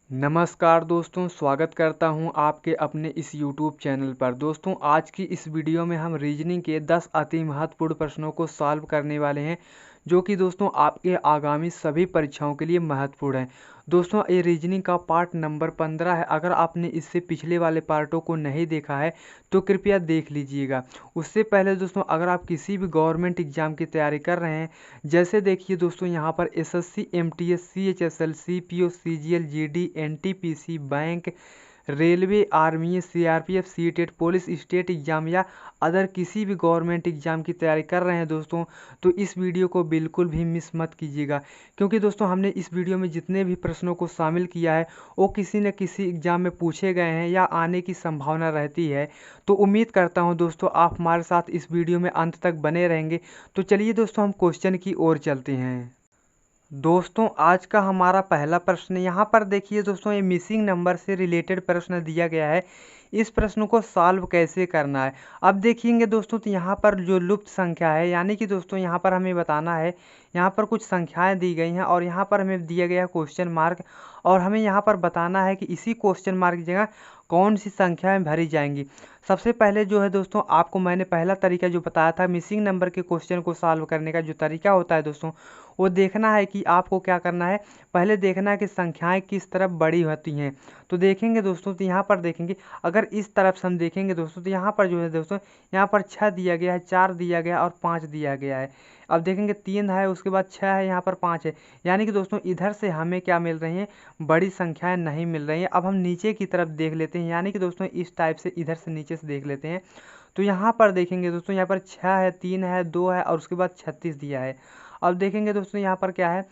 नमस्कार दोस्तों, स्वागत करता हूं आपके अपने इस YouTube चैनल पर। दोस्तों, आज की इस वीडियो में हम रीजनिंग के 10 अति महत्वपूर्ण प्रश्नों को सॉल्व करने वाले हैं, जो कि दोस्तों आपके आगामी सभी परीक्षाओं के लिए महत्वपूर्ण है। दोस्तों, ये रीजनिंग का पार्ट नंबर 15 है। अगर आपने इससे पिछले वाले पार्टों को नहीं देखा है तो कृपया देख लीजिएगा। उससे पहले दोस्तों, अगर आप किसी भी गवर्नमेंट एग्जाम की तैयारी कर रहे हैं, जैसे देखिए दोस्तों, यहाँ पर SSC, MTS, CHSL, CPO, CGL, GD, NTPC, bank, railway, army, CRPF, CTET, police, state exam या अदर किसी भी गवर्नमेंट एग्जाम की तैयारी कर रहे हैं दोस्तों, तो इस वीडियो को बिल्कुल भी मिस मत कीजिएगा। क्योंकि दोस्तों, हमने इस वीडियो में जितने भी प्रश्नों को शामिल किया है वो किसी न किसी एग्जाम में पूछे गए हैं या आने की संभावना रहती है। तो उम्मीद करता हूं दोस्तों आप हमारे साथ इस वीडियो में अंत तक बने रहेंगे। तो चलिए दोस्तों, हम क्वेश्चन की ओर चलते हैं। दोस्तों, आज का हमारा पहला प्रश्न यहाँ पर देखिए दोस्तों, ये मिसिंग नंबर से रिलेटेड प्रश्न दिया गया है। इस प्रश्न को सॉल्व कैसे करना है, अब देखिएंगे दोस्तों, तो यहाँ पर जो लुप्त संख्या है, यानी कि दोस्तों यहाँ पर हमें बताना है, यहाँ पर कुछ संख्याएं दी गई हैं और यहाँ पर हमें दिया गया क्वेश्चन मार्क, और हमें यहाँ पर बताना है कि इसी क्वेश्चन मार्क की जगह कौन सी संख्याएं भरी जाएंगी। सबसे पहले जो है दोस्तों, आपको मैंने पहला तरीका जो बताया था मिसिंग नंबर के क्वेश्चन को सॉल्व करने का, जो तरीका होता है दोस्तों, वो देखना है कि आपको क्या करना है। पहले देखना है कि संख्याएं किस तरफ बड़ी होती हैं। तो देखेंगे दोस्तों, तो यहाँ पर देखेंगे, अगर इस तरफ से हम देखेंगे दोस्तों, तो यहाँ पर जो है दोस्तों, यहाँ पर 6 दिया गया है, 4 दिया गया और 5 दिया गया है। अब देखेंगे 3 है, उसके बाद 6 है, यहाँ पर 5 है। यानी कि दोस्तों इधर से हमें क्या मिल रही हैं, बड़ी संख्याएं नहीं मिल रही हैं। अब हम नीचे की तरफ देख लेते हैं, यानी कि दोस्तों इस टाइप से इधर से नीचे से देख लेते हैं। तो यहाँ पर देखेंगे दोस्तों, यहाँ पर 6 है, 3 है, 2 है और उसके बाद 36 दिया है। अब देखेंगे दोस्तों, यहाँ पर क्या है,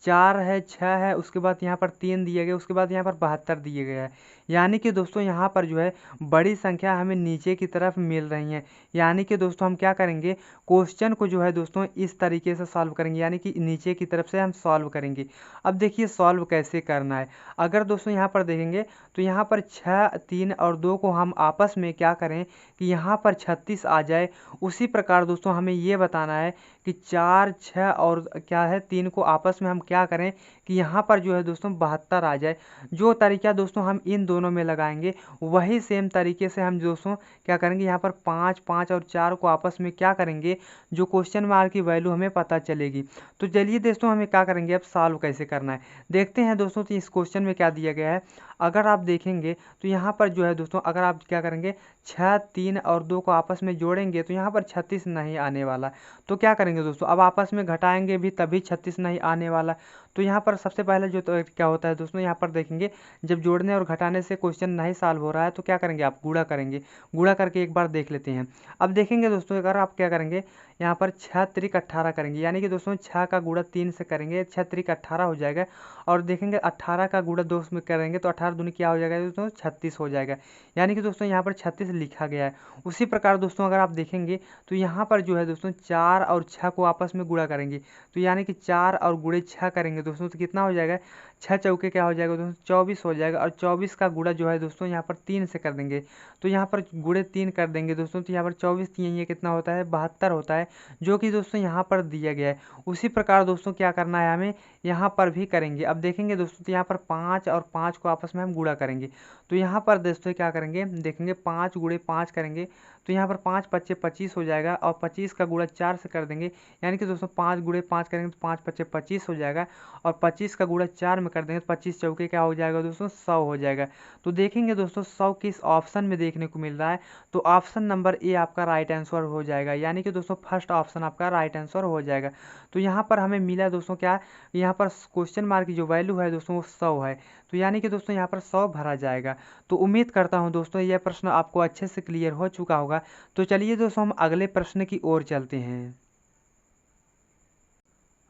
4 है, 6 है, उसके बाद यहाँ पर 3 दिए गए, उसके बाद यहाँ पर 72 दिए गए हैं। यानी कि दोस्तों यहाँ पर जो है बड़ी संख्या हमें नीचे की तरफ मिल रही हैं। यानी कि दोस्तों हम क्या करेंगे, क्वेश्चन को जो है दोस्तों इस तरीके से सॉल्व करेंगे, यानी कि नीचे की तरफ से हम सॉल्व करेंगे। अब देखिए सॉल्व कैसे करना है। अगर दोस्तों यहाँ पर देखेंगे, तो यहाँ पर 6, 3 और 2 को हम आपस में क्या करें कि यहाँ पर 36 आ जाए। उसी प्रकार दोस्तों हमें ये बताना है कि 4, 6 और क्या है 3 को आपस में हम क्या करें कि यहाँ पर जो है दोस्तों 72 आ जाए। जो तरीका दोस्तों हम इन दोनों में लगाएंगे, वही सेम तरीके से हम दोस्तों क्या करेंगे, यहाँ पर 5, 5 और 4 को आपस में क्या करेंगे, जो क्वेश्चन मार्क की वैल्यू हमें पता चलेगी। तो चलिए दोस्तों हमें क्या करेंगे, अब सॉल्व कैसे करना है देखते हैं दोस्तों। तो इस क्वेश्चन में क्या दिया गया है, अगर आप देखेंगे तो यहाँ पर जो है दोस्तों, अगर आप क्या करेंगे 6, 3 और 2 को आपस में जोड़ेंगे तो यहाँ पर 36 नहीं आने वाला। तो क्या करेंगे दोस्तों, अब आपस में घटाएंगे भी तभी 36 नहीं आने वाला। तो यहाँ पर सबसे पहले जो तो क्या होता है दोस्तों, यहाँ पर देखेंगे जब जोड़ने और घटाने से क्वेश्चन नहीं सॉल्व हो रहा है तो क्या करेंगे, आप गुणा करेंगे। गुणा करके एक बार देख लेते हैं। अब देखेंगे दोस्तों, अगर आप क्या करेंगे, यहाँ पर 6 त्रिक 18 करेंगे, यानी कि दोस्तों 6 का गुणा 3 से करेंगे, 6 त्रिक 18 हो जाएगा। और देखेंगे 18 का गुणा 2 में करेंगे तो 18 दूनी क्या हो जाएगा दोस्तों, 36 हो जाएगा। यानी कि दोस्तों यहाँ पर 36 लिखा गया है। उसी प्रकार दोस्तों अगर आप देखेंगे तो यहाँ पर जो है दोस्तों 4 और 6 को आपस में गुणा करेंगे, तो यानी कि 4 और गुणे 6 करेंगे दोस्तों, तो कितना हो जाएगा, 6 चौके क्या हो जाएगा दोस्तों, 24 हो जाएगा। और 24 का गुणा जो है दोस्तों यहाँ पर 3 से कर देंगे, तो यहाँ पर गुणे 3 कर देंगे दोस्तों, तो यहाँ पर 24 3 ये कितना होता है, 72 होता है, जो कि दोस्तों यहाँ पर दिया गया है। उसी प्रकार दोस्तों क्या करना है हमें, यहाँ पर भी करेंगे। अब देखेंगे दोस्तों, तो यहाँ पर 5 और 5 को आपस में हम गुणा करेंगे, तो यहाँ पर दोस्तों क्या करेंगे, देखेंगे 5 गुणे 5 करेंगे, तो यहाँ पर 5 पच्चे 25 हो जाएगा। और 25 का गुणा 4 से कर देंगे, यानी कि दोस्तों 5 गुणे 5 करेंगे तो 5 पच्चे 25 हो जाएगा। और 25 का गुणा 4 में कर देंगे तो 25 चौके क्या हो जाएगा दोस्तों, 100 हो जाएगा। तो देखेंगे दोस्तों 100 किस ऑप्शन में देखने को मिल रहा है, तो ऑप्शन नंबर ए आपका राइट आंसर हो जाएगा। यानी कि दोस्तों फर्स्ट ऑप्शन आपका राइट आंसर हो जाएगा। तो यहाँ पर हमें मिला दोस्तों क्या, यहाँ पर क्वेश्चन मार्क की जो वैल्यू है दोस्तों वो 100 है। तो यानी कि दोस्तों यहाँ पर 100 भरा जाएगा। तो उम्मीद करता हूँ दोस्तों यह प्रश्न आपको अच्छे से क्लियर हो चुका होगा। तो चलिए दोस्तों हम अगले प्रश्न की ओर चलते हैं।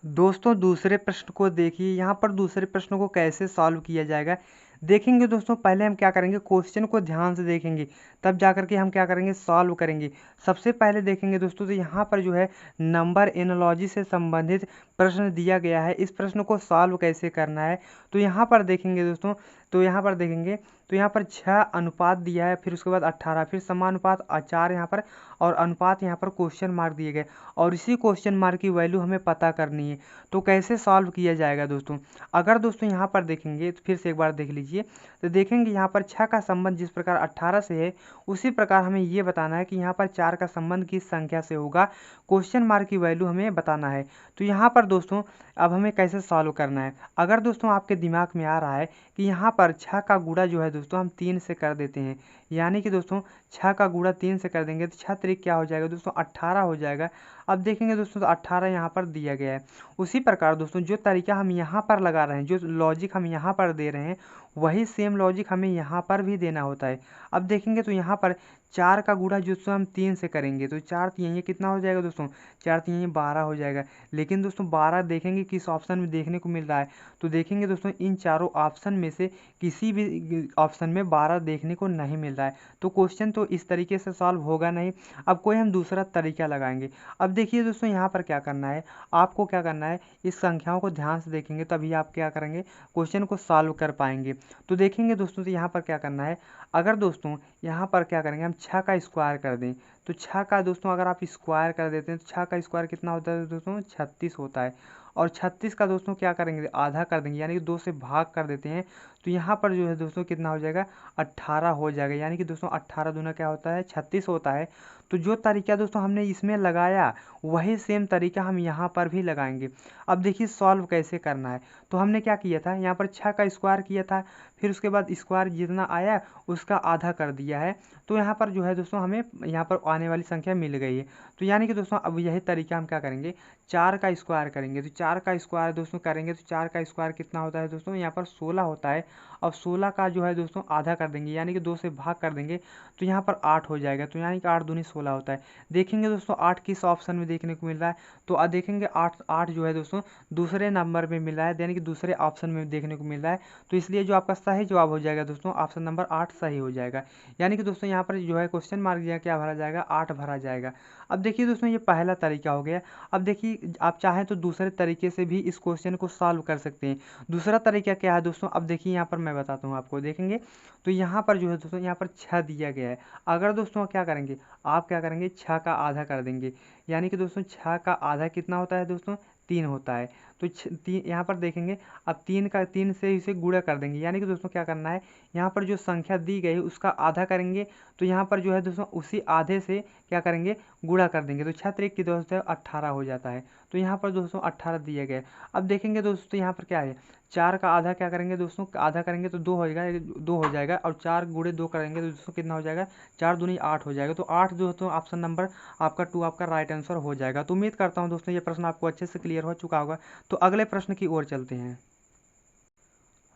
दोस्तों दूसरे प्रश्न को देखिए, यहाँ पर दूसरे प्रश्न को कैसे सॉल्व किया जाएगा देखेंगे दोस्तों। पहले हम क्या करेंगे, क्वेश्चन को ध्यान से देखेंगे, तब जा करके हम क्या करेंगे, सॉल्व करेंगे। सबसे पहले देखेंगे दोस्तों, तो यहाँ पर जो है नंबर एनालॉजी से संबंधित प्रश्न दिया गया है। इस प्रश्न को सॉल्व कैसे करना है, तो यहाँ पर देखेंगे दोस्तों, तो यहाँ पर देखेंगे तो यहाँ पर 6 अनुपात दिया है, फिर उसके बाद 18, फिर समानुपात 4 यहाँ पर, और अनुपात यहाँ पर क्वेश्चन मार्क दिए गए, और इसी क्वेश्चन मार्क की वैल्यू हमें पता करनी है। तो कैसे सॉल्व किया जाएगा दोस्तों? अगर दोस्तों यहाँ पर देखेंगे तो फिर से एक बार देख लीजिए, तो देखेंगे यहाँ पर 6 का संबंध जिस प्रकार 18 से है, उसी प्रकार हमें ये बताना है कि यहाँ पर 4 का संबंध किस संख्या से होगा, क्वेश्चन मार्क की वैल्यू हमें बताना है। तो यहाँ पर दोस्तों अब हमें कैसे सॉल्व करना है? अगर दोस्तों आपके दिमाग में आ रहा है कि यहाँ पर 6 का गुणा जो है दोस्तों हम 3 से कर देते हैं, यानी कि दोस्तों 6 का गुणा 3 से कर देंगे तो 6 त्रिक क्या हो जाएगा दोस्तों 18 हो जाएगा। अब देखेंगे दोस्तों तो 18 यहाँ पर दिया गया है। उसी प्रकार दोस्तों जो तरीका हम यहाँ पर लगा रहे हैं, जो लॉजिक हम यहाँ पर दे रहे हैं, वही सेम लॉजिक हमें यहाँ पर भी देना होता है। अब देखेंगे तो यहाँ पर 4 का गुणा दोस्तों हम 3 से करेंगे तो 4 3 ये कितना हो जाएगा दोस्तों, 4 3 ये 12 हो जाएगा। लेकिन दोस्तों 12 देखेंगे किस ऑप्शन में देखने को मिल रहा है, तो देखेंगे दोस्तों इन चारों ऑप्शन में से किसी भी ऑप्शन में 12 देखने को नहीं मिल रहा है। तो क्वेश्चन तो इस तरीके से सॉल्व होगा नहीं। अब कोई हम दूसरा तरीका लगाएंगे। अब देखिए दोस्तों यहाँ पर क्या करना है, आपको क्या करना है, इस संख्याओं को ध्यान से देखेंगे तभी आप क्या करेंगे, क्वेश्चन को सॉल्व कर पाएंगे। तो देखेंगे दोस्तों तो यहाँ पर क्या करना है, अगर दोस्तों यहाँ पर क्या करेंगे, हम 6 का स्क्वायर कर दें, तो 6 का दोस्तों अगर आप स्क्वायर कर देते हैं तो 6 का स्क्वायर कितना होता है दोस्तों 36 होता है। और 36 का दोस्तों क्या करेंगे, आधा कर देंगे, यानी कि 2 से भाग कर देते हैं, तो यहाँ पर जो है दोस्तों कितना हो जाएगा 18 हो जाएगा। यानी कि दोस्तों 18 दूना क्या होता है 36 होता है। तो जो तरीका दोस्तों हमने इसमें लगाया वही सेम तरीका हम यहाँ पर भी लगाएंगे। अब देखिए सॉल्व कैसे करना है। तो हमने क्या किया था, यहाँ पर 6 का स्क्वायर किया था, फिर उसके बाद स्क्वायर जितना आया उसका आधा कर दिया है। तो यहाँ पर जो है दोस्तों हमें यहाँ पर आने वाली संख्या मिल गई है। तो यानी कि दोस्तों अब यही तरीका हम क्या करेंगे, 4 का स्क्वायर करेंगे। तो 4 का स्क्वायर दोस्तों करेंगे तो 4 का स्क्वायर कितना होता है दोस्तों, यहाँ पर 16 होता है। अब 16 का जो है दोस्तों आधा कर देंगे, यानी कि 2 से भाग कर देंगे, तो यहाँ पर 8 हो जाएगा। तो यानी कि 8 दूनी 16 होता है। देखेंगे दोस्तों 8 किस ऑप्शन में देखने को मिल रहा है, तो देखेंगे 8 जो है दोस्तों दूसरे नंबर में मिल रहा है, यानी कि दूसरे ऑप्शन में देखने को मिल रहा है। तो इसलिए जो आपका सही जवाब हो जाएगा दोस्तों ऑप्शन नंबर 8 सही हो जाएगा। यानी कि दोस्तों यहाँ पर जो है क्वेश्चन मार्क क्या भरा जाएगा, 8 भरा जाएगा। अब देखिए दोस्तों ये पहला तरीका हो गया। अब देखिए आप चाहें तो दूसरे तरीके से भी इस क्वेश्चन को सॉल्व कर सकते हैं। दूसरा तरीका क्या है दोस्तों, अब देखिए यहाँ पर मैं बताता हूँ आपको। देखेंगे तो यहाँ पर जो है दोस्तों यहाँ पर 6 दिया गया है। अगर दोस्तों क्या करेंगे, आप क्या करेंगे 6 का आधा कर देंगे, यानी कि दोस्तों 6 का आधा कितना होता है दोस्तों 3 होता है। तो यहाँ पर देखेंगे अब 3 से इसे गुणा कर देंगे, यानी कि दोस्तों क्या करना है, यहाँ पर जो संख्या दी गई है उसका आधा करेंगे, तो यहाँ पर जो है दोस्तों उसी आधे से क्या करेंगे गुणा कर देंगे। तो 6 त्रिक की दोस्तों 18 हो जाता है। तो यहाँ पर दोस्तों 18 दिए गए। अब देखेंगे दोस्तों यहाँ पर क्या है, 4 का आधा क्या करेंगे दोस्तों, आधा करेंगे तो 2 हो जाएगा, 2 हो जाएगा, और 4 गुणे 2 करेंगे तो दोस्तों कितना हो जाएगा 4 दूनी 8 हो जाएगा। तो 8 दोस्तों ऑप्शन नंबर आपका 2 आपका राइट आंसर हो जाएगा। तो उम्मीद करता हूँ दोस्तों ये प्रश्न आपको अच्छे से क्लियर हो चुका होगा। तो अगले प्रश्न की ओर चलते हैं।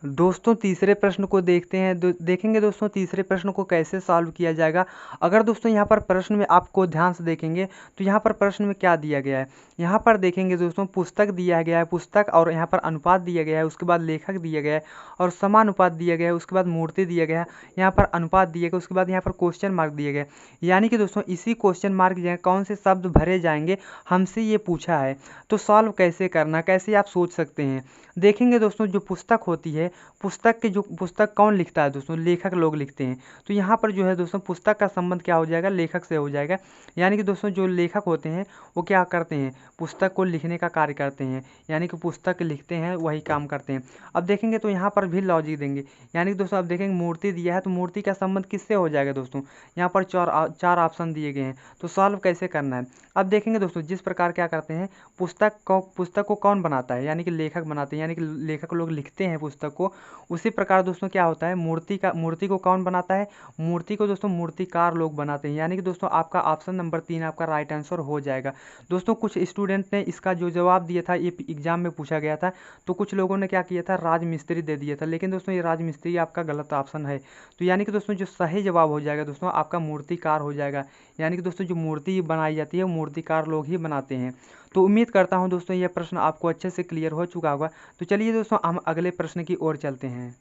दोस्तों तीसरे प्रश्न को देखते हैं। देखेंगे दोस्तों तीसरे प्रश्न को कैसे सॉल्व किया जाएगा। अगर दोस्तों यहाँ पर प्रश्न में आपको ध्यान से देखेंगे तो यहाँ पर प्रश्न में क्या दिया गया है, यहाँ पर देखेंगे दोस्तों पुस्तक दिया गया है, पुस्तक और यहाँ पर अनुपात दिया गया है, उसके बाद लेखक दिया गया है और समानुपात दिया गया है, उसके बाद मूर्ति दिया गया है, यहाँ पर अनुपात दिया गया, उसके बाद यहाँ पर क्वेश्चन मार्क दिया गया। यानी कि दोस्तों इसी क्वेश्चन मार्क जो है कौन से शब्द भरे जाएंगे हमसे ये पूछा है। तो सॉल्व कैसे करना, कैसे आप सोच सकते हैं। देखेंगे दोस्तों जो पुस्तक होती है, पुस्तक कौन लिखता है दोस्तों, लेखक लोग लिखते हैं। तो यहाँ पर जो है दोस्तों पुस्तक का संबंध क्या हो जाएगा, लेखक से हो जाएगा। यानी कि दोस्तों जो लेखक होते हैं वो क्या करते हैं, पुस्तक को लिखने का कार्य करते हैं, यानी कि पुस्तक लिखते हैं वही काम करते हैं। अब देखेंगे तो यहाँ पर भी लॉजिक देंगे। यानी कि दोस्तों अब देखेंगे मूर्ति दिया है तो मूर्ति का संबंध किससे हो जाएगा दोस्तों, यहाँ पर चार ऑप्शन दिए गए हैं। तो सॉल्व कैसे करना है। अब देखेंगे दोस्तों जिस प्रकार क्या करते हैं, पुस्तक को कौन बनाता है, यानी कि लेखक बनाते हैं, यानी कि लेखक लोग लिखते हैं पुस्तक को। उसी प्रकार दोस्तों क्या होता है, मूर्ति को कौन बनाता है, मूर्ति को दोस्तों मूर्तिकार लोग बनाते हैं। यानी कि दोस्तों आपका ऑप्शन नंबर 3 आपका राइट आंसर हो जाएगा। दोस्तों कुछ स्टूडेंट ने इसका जो जवाब दिया था ये एग्जाम में पूछा गया था, तो कुछ लोगों ने क्या किया था राजमिस्त्री दे दिया था, लेकिन दोस्तों ये राजमिस्त्री आपका गलत ऑप्शन है। तो यानी कि दोस्तों जो सही जवाब हो जाएगा दोस्तों आपका मूर्तिकार हो जाएगा। यानी कि दोस्तों जो मूर्ति बनाई जाती है वो मूर्तिकार लोग ही बनाते हैं। तो उम्मीद करता हूं दोस्तों यह प्रश्न आपको अच्छे से क्लियर हो चुका होगा। तो चलिए दोस्तों हम अगले प्रश्न की ओर चलते हैं।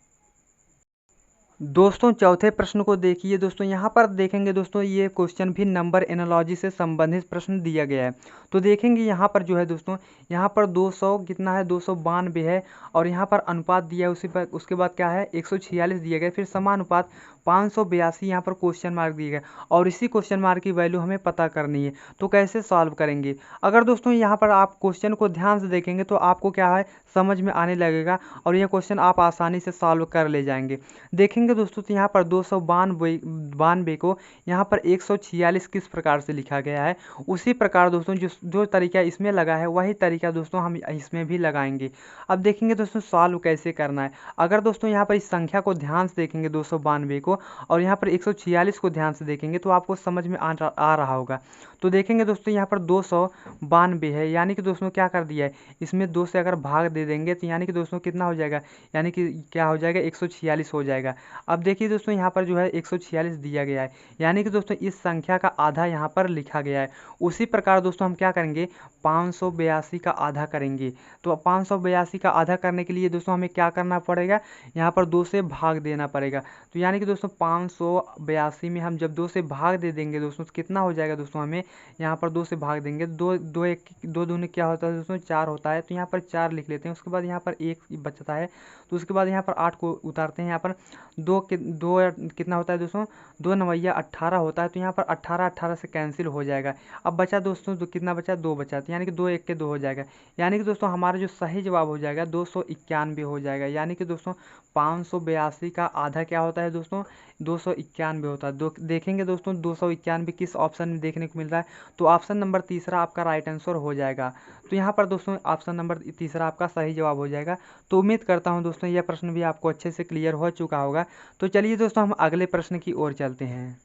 दोस्तों चौथे प्रश्न को देखिए दोस्तों, यहाँ पर देखेंगे दोस्तों ये क्वेश्चन भी नंबर एनालॉजी से संबंधित प्रश्न दिया गया है। तो देखेंगे यहाँ पर जो है दोस्तों, यहाँ पर 200 कितना है 292 है, और यहाँ पर अनुपात दिया है, उसी पर उसके बाद क्या है 146 दिया गया, फिर समानुपात 582 यहाँ पर क्वेश्चन मार्क दिया गया, और इसी क्वेश्चन मार्क की वैल्यू हमें पता करनी है। तो कैसे सॉल्व करेंगे? अगर दोस्तों यहाँ पर आप क्वेश्चन को ध्यान से देखेंगे तो आपको क्या है समझ में आने लगेगा, और यह क्वेश्चन आप आसानी से सॉल्व कर ले जाएंगे। देखेंगे दोस्तों तो यहाँ पर 292 को यहाँ पर 146 किस प्रकार से लिखा गया है, उसी प्रकार दोस्तों जो तरीका इसमें लगा है वही तरीका दोस्तों हम इसमें भी लगाएंगे। अब देखेंगे दोस्तों सॉल्व कैसे करना है। अगर दोस्तों यहाँ पर इस संख्या को ध्यान से देखेंगे 292 को, और यहाँ पर 146 को ध्यान से देखेंगे तो आपको समझ में आ रहा होगा। तो देखेंगे दोस्तों यहाँ पर 292 है, यानी कि दोस्तों क्या कर दिया है, इसमें 2 से अगर भाग दे देंगे तो यानी कि दोस्तों कितना हो जाएगा, यानी कि क्या हो जाएगा 146 हो जाएगा। अब देखिए दोस्तों यहाँ पर जो है 146 दिया गया है, यानी कि दोस्तों इस संख्या का आधा यहाँ पर लिखा गया है। उसी प्रकार दोस्तों हम क्या करेंगे 582 का आधा करेंगे। तो 582 का आधा करने के लिए दोस्तों हमें क्या करना पड़ेगा, यहाँ पर 2 से भाग देना पड़ेगा। तो यानी कि दोस्तों 582 में हम जब 2 से भाग दे देंगे दोस्तों तो कितना हो जाएगा दोस्तों, हमें यहाँ पर 2 से भाग देंगे, दो दूनी क्या होता है दोस्तों 4 होता है, तो यहाँ पर 4 लिख लेते हैं। उसके बाद यहाँ पर 1 बचता है, तो उसके बाद यहाँ पर 8 को उतारते हैं। यहाँ पर दो कितना होता है दोस्तों, 2 नवैया 18 होता है, तो यहाँ पर 18 से कैंसिल हो जाएगा। अब बचा दोस्तों कितना बचा, 2 बचा, तो यानी कि 2 1 के 2 हो जाएगा। यानी कि दोस्तों हमारा जो सही जवाब हो जाएगा 291 हो जाएगा। यानी कि दोस्तों 582 का आधा क्या होता है दोस्तों, 291 होता है। देखेंगे दोस्तों 291 किस ऑप्शन में देखने को मिल रहा है, तो ऑप्शन नंबर तीसरा आपका राइट आंसर हो जाएगा। तो यहाँ पर दोस्तों ऑप्शन नंबर तीसरा आपका सही जवाब हो जाएगा। तो उम्मीद करता हूँ दोस्तों यह प्रश्न भी आपको अच्छे से क्लियर हो चुका होगा। तो चलिए दोस्तों हम अगले प्रश्न की ओर चलते हैं।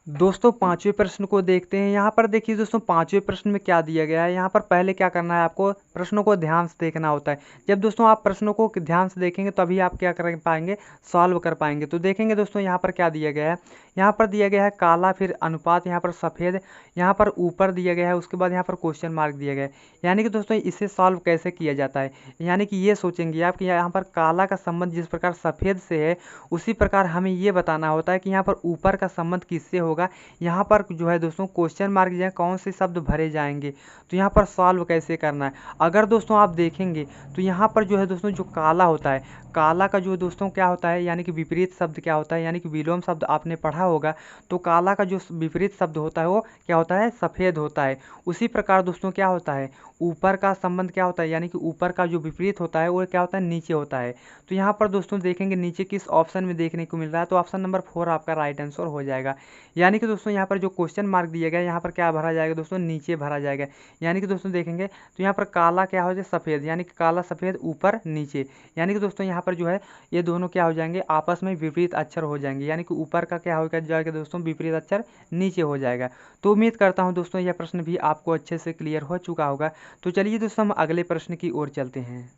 दोस्तों पांचवें प्रश्न को देखते हैं। यहाँ पर देखिए दोस्तों पांचवें प्रश्न में क्या दिया गया है। यहाँ पर पहले क्या करना है, आपको प्रश्नों को ध्यान से देखना होता है। जब दोस्तों आप प्रश्नों को ध्यान से देखेंगे तभी आप क्या कर पाएंगे, सॉल्व कर पाएंगे। तो देखेंगे दोस्तों यहाँ पर क्या दिया गया है, यहाँ पर दिया गया है काला, फिर अनुपात, यहाँ पर सफ़ेद, यहाँ पर ऊपर दिया गया है, उसके बाद यहाँ पर क्वेश्चन मार्क दिया गया है। यानी कि दोस्तों इसे सॉल्व कैसे किया जाता है, यानी कि ये सोचेंगे आप कि यहाँ पर काला का संबंध जिस प्रकार सफ़ेद से है, उसी प्रकार हमें ये बताना होता है कि यहाँ पर ऊपर का संबंध किससे होगा। यहाँ पर जो है दोस्तों क्वेश्चन मार्क जो है कौन से शब्द भरे जाएंगे, तो यहाँ पर सॉल्व कैसे करना है। अगर दोस्तों आप देखेंगे तो यहाँ पर जो है दोस्तों जो काला होता है, काला का जो दोस्तों क्या होता है, यानी कि विपरीत शब्द क्या होता है, यानी कि विलोम शब्द आपने पढ़ा होगा। तो काला का जो विपरीत शब्द होता है वो क्या होता है, सफ़ेद होता है। उसी प्रकार दोस्तों क्या होता है, ऊपर का संबंध क्या होता है, यानी कि ऊपर का जो विपरीत होता है वो क्या होता है, नीचे होता है। तो यहाँ पर दोस्तों देखेंगे नीचे किस ऑप्शन में देखने को मिल रहा है, तो ऑप्शन नंबर 4 आपका राइट आंसर हो जाएगा। यानी कि दोस्तों यहाँ पर जो क्वेश्चन मार्क दिया गया है यहाँ पर क्या भरा जाएगा दोस्तों, नीचे भरा जाएगा। यानी कि दोस्तों देखेंगे तो यहाँ पर काला क्या हो जाए, सफ़ेद, यानी कि काला सफ़ेद ऊपर नीचे। यानी कि दोस्तों यहाँ पर जो है ये दोनों क्या हो जाएंगे, आपस में विपरीत अक्षर हो जाएंगे। यानी कि ऊपर का क्या हो जाएगा दोस्तों, विपरीत अक्षर नीचे हो जाएगा। तो उम्मीद करता हूँ दोस्तों यह प्रश्न भी आपको अच्छे से क्लियर हो चुका होगा। तो चलिए दोस्तों हम अगले प्रश्न की ओर चलते हैं।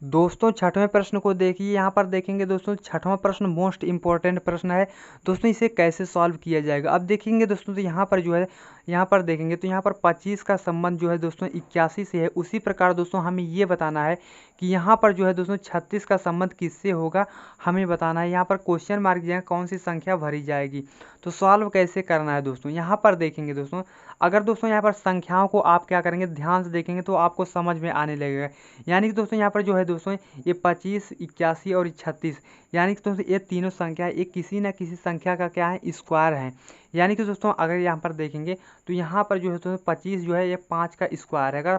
दोस्तों छठवें प्रश्न को देखिए। यहाँ पर देखेंगे दोस्तों छठवां प्रश्न मोस्ट इंपॉर्टेंट प्रश्न है दोस्तों, इसे कैसे सॉल्व किया जाएगा। अब देखेंगे दोस्तों तो यहाँ पर जो है, यहाँ पर देखेंगे तो यहाँ पर 25 का संबंध जो है दोस्तों 81 से है। उसी प्रकार दोस्तों हमें ये बताना है कि यहाँ पर जो है दोस्तों 36 का संबंध किससे होगा, हमें बताना है। यहाँ पर क्वेश्चन मार्क जो है कौन सी संख्या भरी जाएगी। तो सॉल्व कैसे करना है दोस्तों, यहाँ पर देखेंगे दोस्तों, अगर दोस्तों यहाँ पर संख्याओं को आप क्या करेंगे ध्यान से देखेंगे तो आपको समझ में आने लगेगा। यानी कि दोस्तों यहाँ पर जो है दोस्तों ये 25, 81 और 36, यानी कि दोस्तों ये तीनों संख्या है, ये किसी न किसी संख्या का क्या है, स्क्वायर है। यानी कि दोस्तों अगर यहाँ पर देखेंगे तो यहाँ पर जो है दोस्तों 25 जो है ये 5 का स्क्वायर है। अगर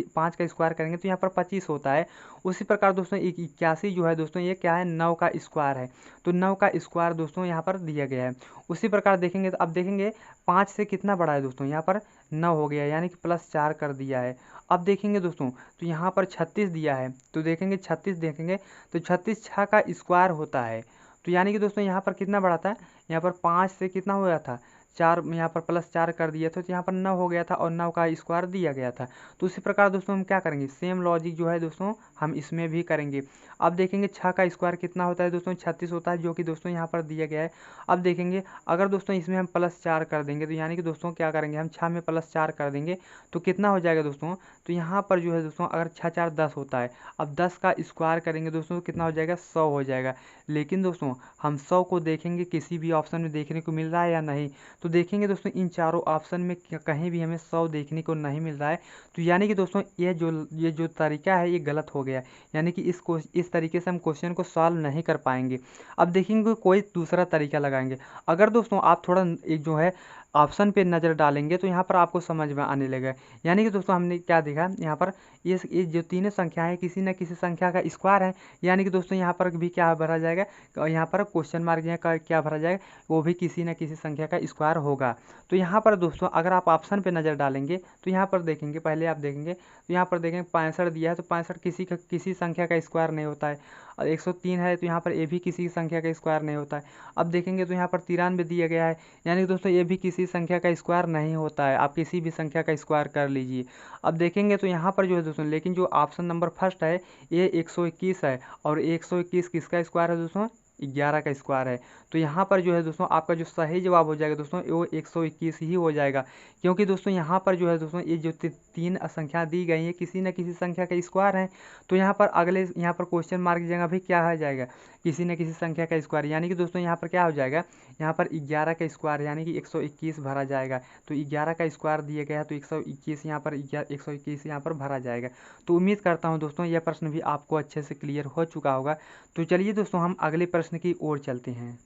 5 का स्क्वायर करेंगे तो यहाँ पर 25 होता है। उसी प्रकार दोस्तों 81 जो है दोस्तों ये क्या है, 9 का स्क्वायर है। तो 9 का स्क्वायर दोस्तों यहाँ पर दिया गया है। उसी प्रकार देखेंगे तो अब देखेंगे 5 से कितना बड़ा है दोस्तों, यहाँ पर 9 हो गया, यानी कि +4 कर दिया है। अब देखेंगे दोस्तों तो यहाँ पर 36 दिया है, तो देखेंगे 36 देखेंगे तो 36 6 का स्क्वायर होता है। तो यानी कि दोस्तों यहाँ पर कितना बढ़ा था, यहाँ पर 5 से कितना हो गया था, 4, यहाँ पर +4 कर दिया था, तो यहाँ पर 9 हो गया था और 9 का स्क्वायर दिया गया था। तो उसी प्रकार दोस्तों हम क्या करेंगे, सेम लॉजिक जो है दोस्तों हम इसमें भी करेंगे। अब देखेंगे 6 का स्क्वायर कितना होता है दोस्तों, 36 होता है, जो कि दोस्तों यहाँ पर दिया गया है। अब देखेंगे अगर दोस्तों इसमें हम +4 कर देंगे तो यानी कि दोस्तों क्या करेंगे, हम 6 में +4 कर देंगे तो कितना हो जाएगा दोस्तों, तो यहाँ पर जो है दोस्तों अगर 6 4 10 होता है, अब 10 का स्क्वायर करेंगे दोस्तों तो कितना हो जाएगा, 100 हो जाएगा। लेकिन दोस्तों हम 100 को देखेंगे किसी भी ऑप्शन में देखने को मिल रहा है या नहीं, तो देखेंगे दोस्तों इन चारों ऑप्शन में कहीं भी हमें 100 देखने को नहीं मिल रहा है। तो यानी कि दोस्तों ये जो तरीका है ये गलत हो गया, यानी कि इस तरीके से हम क्वेश्चन को सॉल्व नहीं कर पाएंगे। अब देखेंगे कोई दूसरा तरीका लगाएंगे। अगर दोस्तों आप थोड़ा एक जो है ऑप्शन पे नज़र डालेंगे तो यहाँ पर आपको समझ में आने लगेगा। यानी कि दोस्तों हमने क्या देखा यहाँ पर, ये जो तीनों संख्या है किसी न किसी संख्या का स्क्वायर है, यानी कि दोस्तों यहाँ पर भी क्या भरा जाएगा, यहाँ पर क्वेश्चन मार्क का क्या भरा जाएगा, वो भी किसी न किसी संख्या का स्क्वायर होगा। तो यहाँ पर दोस्तों अगर आप ऑप्शन पे नज़र डालेंगे तो यहाँ पर देखेंगे, पहले आप देखेंगे तो यहाँ पर देखेंगे 65 दिया है, तो 65 किसी संख्या का स्क्वायर नहीं होता है। और 103 है तो यहाँ पर ये भी किसी संख्या का स्क्वायर नहीं होता है। अब देखेंगे तो यहाँ पर 93 दिया गया है, यानी कि दोस्तों ये भी किसी संख्या का स्क्वायर नहीं होता है। आप किसी भी संख्या का स्क्वायर कर लीजिए। अब देखेंगे तो यहाँ पर जो है दोस्तों, लेकिन जो ऑप्शन नंबर फर्स्ट है ये 121 है, और 121 किसका स्क्वायर है दोस्तों, 11 का स्क्वायर है। तो यहाँ पर जो है दोस्तों आपका जो सही जवाब हो जाएगा दोस्तों वो 121 ही हो जाएगा, क्योंकि दोस्तों यहाँ पर जो है दोस्तों ये जो तीन संख्या दी गई है किसी न किसी संख्या का स्क्वायर है। तो यहाँ पर यहाँ पर क्वेश्चन मार्क की जगह भी क्या आ जाएगा, किसी न किसी संख्या का स्क्वायर, यानी कि दोस्तों यहाँ पर क्या हो जाएगा, यहाँ पर 11 का स्क्वायर यानी कि 121 भरा जाएगा। तो 11 का स्क्वायर दिया गया है तो 121 यहाँ पर 121 यहाँ पर भरा जाएगा। तो उम्मीद करता हूँ दोस्तों यह प्रश्न भी आपको अच्छे से क्लियर हो चुका होगा। तो चलिए दोस्तों हम अगले प्रश्न की ओर चलते हैं।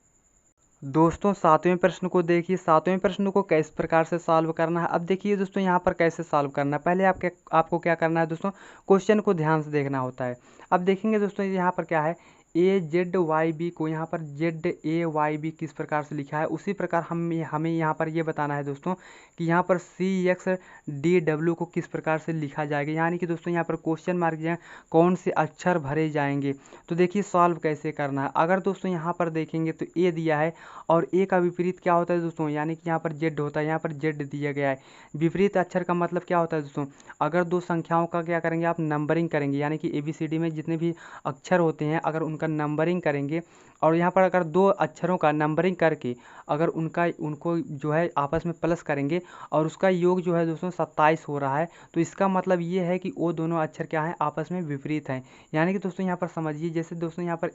दोस्तों 7वें प्रश्न को देखिए। 7वें प्रश्न को किस प्रकार से सॉल्व करना है। अब देखिए दोस्तों यहाँ पर कैसे सॉल्व करना है, पहले आपको क्या करना है दोस्तों, क्वेश्चन को ध्यान से देखना होता है। अब देखेंगे दोस्तों यहाँ पर क्या है, AZYB को यहाँ पर ZAYB किस प्रकार से लिखा है, उसी प्रकार हमें यहाँ पर ये बताना है दोस्तों कि यहाँ पर CXDW को किस प्रकार से लिखा जाएगा, यानी कि दोस्तों यहाँ पर क्वेश्चन मार्क जो है कौन से अक्षर भरे जाएंगे। तो देखिए सॉल्व कैसे करना है। अगर दोस्तों यहाँ पर देखेंगे तो A दिया है, और A का विपरीत क्या होता है दोस्तों, यानी कि यहाँ पर Z होता है, यहाँ पर Z दिया गया है। विपरीत अक्षर का मतलब क्या होता है दोस्तों, अगर दो संख्याओं का क्या करेंगे आप नंबरिंग करेंगे, यानी कि ABCD में जितने भी अक्षर होते हैं अगर उनका नंबरिंग करेंगे, और यहाँ पर अगर दो अक्षरों का नंबरिंग करके अगर उनको जो है आपस में प्लस करेंगे और उसका योग जो है दोस्तों 27 हो रहा है, तो इसका मतलब ये है कि वो दोनों अक्षर क्या हैं, आपस में विपरीत हैं। यानी कि दोस्तों यहाँ पर समझिए, जैसे दोस्तों यहाँ पर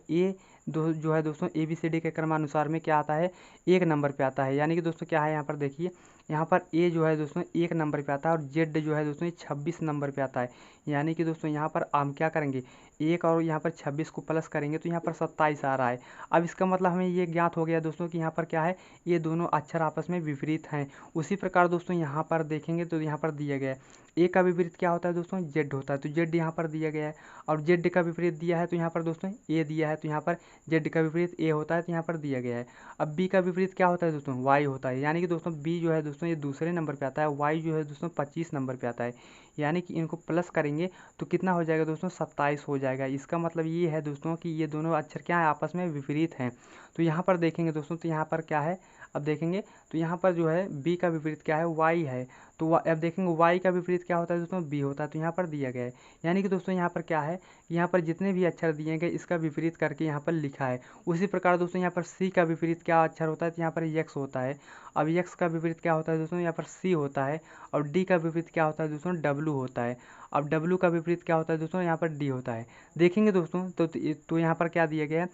जो है दोस्तों ABCD के क्रमानुसार में क्या आता है, 1 नंबर पे आता है। यानी कि दोस्तों क्या है, यहाँ पर देखिए यहाँ पर A जो है दोस्तों 1 नंबर पे आता है, और Z जो है दोस्तों 26 नंबर पे आता है। यानी कि दोस्तों यहाँ पर हम क्या करेंगे, 1 और यहाँ पर 26 को प्लस करेंगे तो यहाँ पर 27 आ रहा है। अब इसका मतलब हमें ये ज्ञात हो गया दोस्तों कि यहाँ पर क्या है, ये दोनों अक्षर आपस में विपरीत हैं। उसी प्रकार दोस्तों यहाँ पर देखेंगे तो यहाँ पर दिया गया है A का विपरीत क्या होता है दोस्तों, Z होता है, तो Z यहाँ पर दिया गया है, और Z का विपरीत दिया है तो यहाँ पर दोस्तों A दिया है, तो यहाँ पर Z का विपरीत A होता है तो यहाँ पर दिया गया है। अब B का विपरीत क्या होता है दोस्तों, Y होता है, यानी कि दोस्तों B जो है दोस्तों ये दूसरे नंबर पे आता है, Y जो है दोस्तों 25 नंबर पे आता है। यानी कि इनको प्लस करेंगे तो कितना हो जाएगा दोस्तों, 27 हो जाएगा। इसका मतलब ये है दोस्तों कि ये दोनों अक्षर क्या है, आपस में विपरीत हैं। तो यहाँ पर देखेंगे दोस्तों तो यहाँ पर क्या है, अब देखेंगे तो यहाँ पर जो है B का विपरीत क्या है, Y है। तो अब देखेंगे Y का विपरीत क्या होता है दोस्तों, B होता है, तो यहाँ पर दिया गया है। यानी कि दोस्तों यहाँ पर क्या है, यहाँ पर जितने भी अक्षर दिए गए इसका विपरीत करके यहाँ पर लिखा है। उसी प्रकार दोस्तों यहाँ पर C का विपरीत क्या अक्षर होता है, तो यहाँ पर X होता है। अब X का विपरीत क्या होता है दोस्तों, यहाँ पर C होता है, और D का विपरीत क्या होता है दोस्तों, W होता है। अब W का विपरीत क्या होता है दोस्तों, यहाँ पर D होता है। देखेंगे दोस्तों तो यहाँ पर क्या दिया गया है,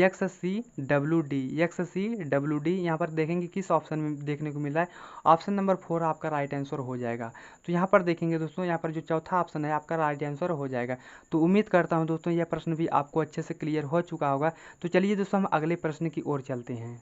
XCWD, XCWD यहाँ पर देखेंगे किस ऑप्शन में देखने को मिल रहा है, ऑप्शन नंबर 4 आपका राइट आंसर हो जाएगा। तो यहाँ पर देखेंगे दोस्तों, यहाँ पर जो चौथा ऑप्शन है आपका राइट आंसर हो जाएगा। तो उम्मीद करता हूँ दोस्तों यह प्रश्न भी आपको अच्छे से क्लियर हो चुका होगा। तो चलिए दोस्तों हम अगले प्रश्न की ओर चलते हैं।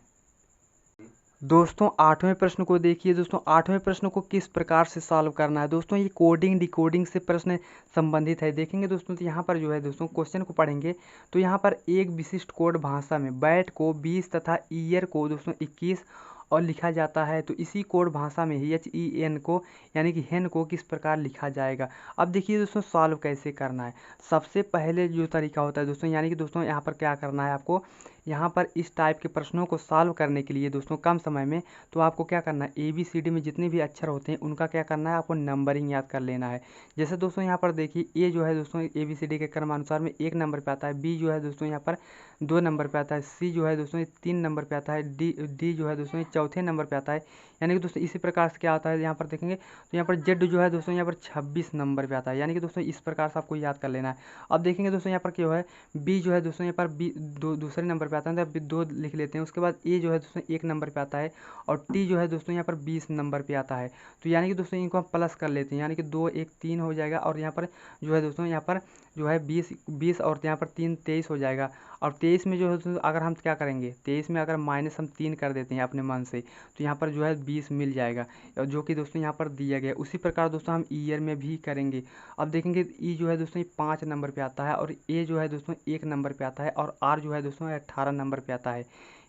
दोस्तों 8वें प्रश्न को देखिए। दोस्तों 8वें प्रश्न को किस प्रकार से सॉल्व करना है। दोस्तों ये कोडिंग डिकोडिंग से प्रश्न संबंधित है। देखेंगे दोस्तों तो यहाँ पर जो है दोस्तों क्वेश्चन को पढ़ेंगे तो यहाँ पर एक विशिष्ट कोड भाषा में बैट को 20 तथा ईयर को दोस्तों 21 और लिखा जाता है, तो इसी कोड भाषा में ही HEN को यानी कि हेन को किस प्रकार लिखा जाएगा। अब देखिए दोस्तों सॉल्व कैसे करना है। सबसे पहले जो तरीका होता है दोस्तों, यानी कि दोस्तों यहाँ पर क्या करना है आपको, यहाँ पर इस टाइप के प्रश्नों को सॉल्व करने के लिए दोस्तों कम समय में तो आपको क्या करना है, ABCD में जितने भी अक्षर होते हैं उनका क्या करना है, आपको नंबरिंग याद कर लेना है। जैसे दोस्तों यहाँ पर देखिए ए जो है दोस्तों ABCD के क्रमानुसार में 1 नंबर पे आता है, बी जो है दोस्तों यहाँ पर 2 नंबर पे आता है, सी जो है दोस्तों 3 नंबर पे आता है, डी जो है दोस्तों चौथे नंबर पे आता है। यानी कि दोस्तों इसी प्रकार से क्या आता है यहाँ पर देखेंगे तो यहाँ पर जेड जो है दोस्तों यहाँ पर 26 नंबर पे आता है। यानी कि दोस्तों इस प्रकार से आपको याद कर लेना है। अब देखेंगे दोस्तों यहाँ पर क्या है, बी जो है दोस्तों यहाँ पर बी दूसरे नंबर पे आता है, तो 2 लिख लेते हैं। उसके बाद ए जो है दोस्तों 1 नंबर पे आता है और टी जो है दोस्तों यहाँ पर 20 नंबर पे आता है। तो यानी कि दोस्तों इनको हम प्लस कर लेते हैं, यानी कि 2 1 3 हो जाएगा और यहाँ पर जो है दोस्तों यहाँ पर जो है 20 और यहाँ पर 3 23 हो जाएगा। और 23 में जो है दोस्तों अगर हम क्या करेंगे, 23 में अगर माइनस हम 3 कर देते हैं अपने मन से तो यहाँ पर जो है 20 मिल जाएगा, और जो कि दोस्तों यहाँ पर दिया गया है। उसी प्रकार दोस्तों हम ईयर में भी करेंगे। अब देखेंगे ई जो है दोस्तों 5 नंबर पे आता है और ए जो है दोस्तों 1 नंबर पे आता है और आर जो है दोस्तों 18 नंबर पे आता है।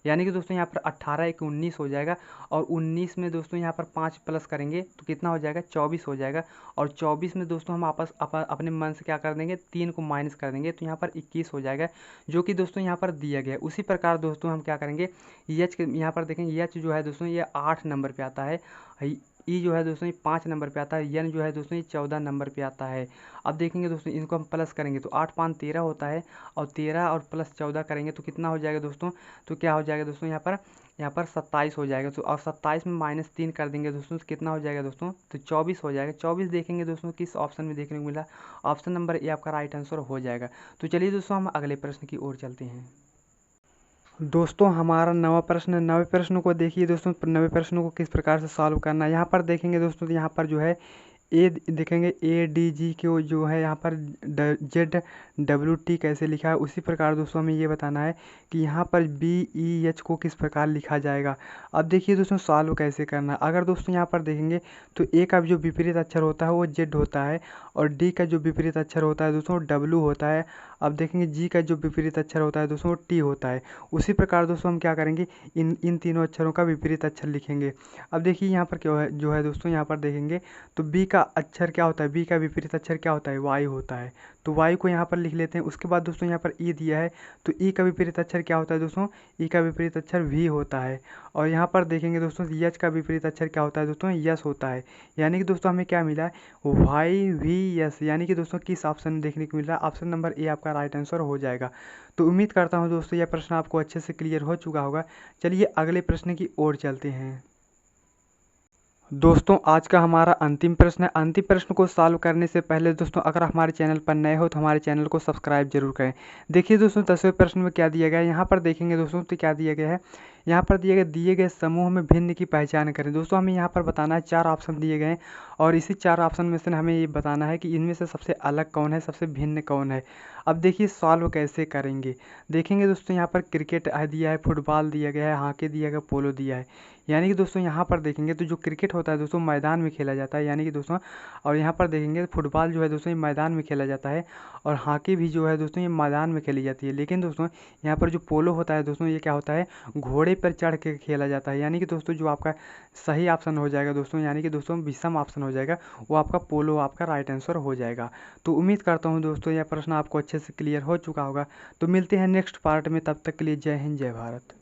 यानी कि दोस्तों यहाँ पर 18 1 19 हो जाएगा और 19 में दोस्तों यहाँ पर 5 प्लस करेंगे तो कितना हो जाएगा, 24 हो जाएगा। और 24 में दोस्तों हम अपने मन से क्या कर देंगे, 3 को माइनस कर देंगे तो यहाँ पर 21 हो जाएगा, जो कि दोस्तों यहाँ पर दिया गया है। उसी प्रकार दोस्तों हम क्या करेंगे, एच के यहाँ पर देखेंगे, एच जो है दोस्तों ये 8 नंबर पे आता है, ई जो है दोस्तों ये 5 नंबर पे आता है, एन जो है दोस्तों ये 14 नंबर पे आता है। अब देखेंगे दोस्तों इनको हम प्लस करेंगे तो 8 5 13 होता है और 13 और प्लस 14 करेंगे तो कितना हो जाएगा दोस्तों, तो क्या हो जाएगा दोस्तों यहाँ पर 27 हो जाएगा। तो और 27 में -3 कर देंगे दोस्तों तो कितना हो जाएगा दोस्तों, तो 24 हो जाएगा। 24 देखेंगे दोस्तों किस ऑप्शन में देखने को मिला, ऑप्शन नंबर ए आपका राइट आंसर हो जाएगा। तो चलिए दोस्तों हम अगले प्रश्न की ओर चलते हैं। दोस्तों हमारा नवा प्रश्न, नवे प्रश्न को देखिए दोस्तों, नवे प्रश्न को किस प्रकार से सॉल्व करना है। यहाँ पर देखेंगे दोस्तों तो यहाँ पर जो है ए देखेंगे, ADG के जो है यहाँ पर ZWT कैसे लिखा है, उसी प्रकार दोस्तों हमें ये बताना है कि यहाँ पर BEH को किस प्रकार लिखा जाएगा। अब देखिए दोस्तों सॉल्व कैसे करना है। अगर दोस्तों यहाँ पर देखेंगे तो ए का जो विपरीत अक्षर होता है वो Z होता है और डी का जो विपरीत अक्षर होता है दोस्तों W होता है। अब देखेंगे जी का जो विपरीत अक्षर होता है दोस्तों T होता है। उसी प्रकार दोस्तों हम क्या करेंगे, इन तीनों अक्षरों का विपरीत अक्षर लिखेंगे। अब देखिए यहाँ पर क्या है, जो है दोस्तों यहाँ पर देखेंगे तो बी का अक्षर क्या होता है, बी का विपरीत अक्षर क्या होता है, वाई होता है। तो वाई को यहाँ पर लिख लेते हैं। उसके बाद दोस्तों यहाँ पर ई दिया है तो ई का विपरीत अक्षर क्या होता है दोस्तों, ई का विपरीत अक्षर वी होता है। और यहाँ पर देखेंगे दोस्तों यच का विपरीत अक्षर क्या होता है दोस्तों, यस होता है। यानी कि दोस्तों हमें क्या मिला है, वाई वी यस। यानी कि दोस्तों किस ऑप्शन में देखने को मिल रहा है, ऑप्शन नंबर ए आपका राइट आंसर हो जाएगा। तो उम्मीद करता हूँ दोस्तों यह प्रश्न आपको अच्छे से क्लियर हो चुका होगा। चलिए अगले प्रश्न की ओर चलते हैं। दोस्तों आज का हमारा अंतिम प्रश्न है। अंतिम प्रश्न को सॉल्व करने से पहले दोस्तों अगर हमारे चैनल पर नए हो तो हमारे चैनल को सब्सक्राइब जरूर करें। देखिए दोस्तों 10वें प्रश्न में क्या दिया गया है, यहाँ पर देखेंगे दोस्तों तो क्या दिया गया है, यहाँ पर दिए गए समूह में भिन्न की पहचान करें। दोस्तों हमें यहाँ पर बताना है, 4 ऑप्शन दिए गए हैं और इसी 4 ऑप्शन में से हमें ये बताना है कि इनमें से सबसे अलग कौन है, सबसे भिन्न कौन है। अब देखिए सॉल्व कैसे करेंगे। देखेंगे दोस्तों यहाँ पर क्रिकेट दिया है, फुटबॉल दिया गया है, हॉकी दिया गया, पोलो दिया है। यानी कि दोस्तों यहाँ पर देखेंगे तो जो क्रिकेट होता है दोस्तों मैदान में खेला जाता है, यानी कि दोस्तों और यहाँ पर देखेंगे फुटबॉल जो है दोस्तों ये मैदान में खेला जाता है और हॉकी भी जो है दोस्तों ये मैदान में खेली जाती है। लेकिन दोस्तों यहाँ पर जो पोलो होता है दोस्तों ये क्या होता है, घोड़े पर चढ़ के खेला जाता है। यानी कि दोस्तों जो आपका सही ऑप्शन हो जाएगा दोस्तों, यानी कि दोस्तों विषम ऑप्शन हो जाएगा, वो आपका पोलो आपका राइट आंसर हो जाएगा। तो उम्मीद करता हूँ दोस्तों यह प्रश्न आपको अच्छे से क्लियर हो चुका होगा। तो मिलते हैं नेक्स्ट पार्ट में, तब तक के लिए जय हिंद जय भारत।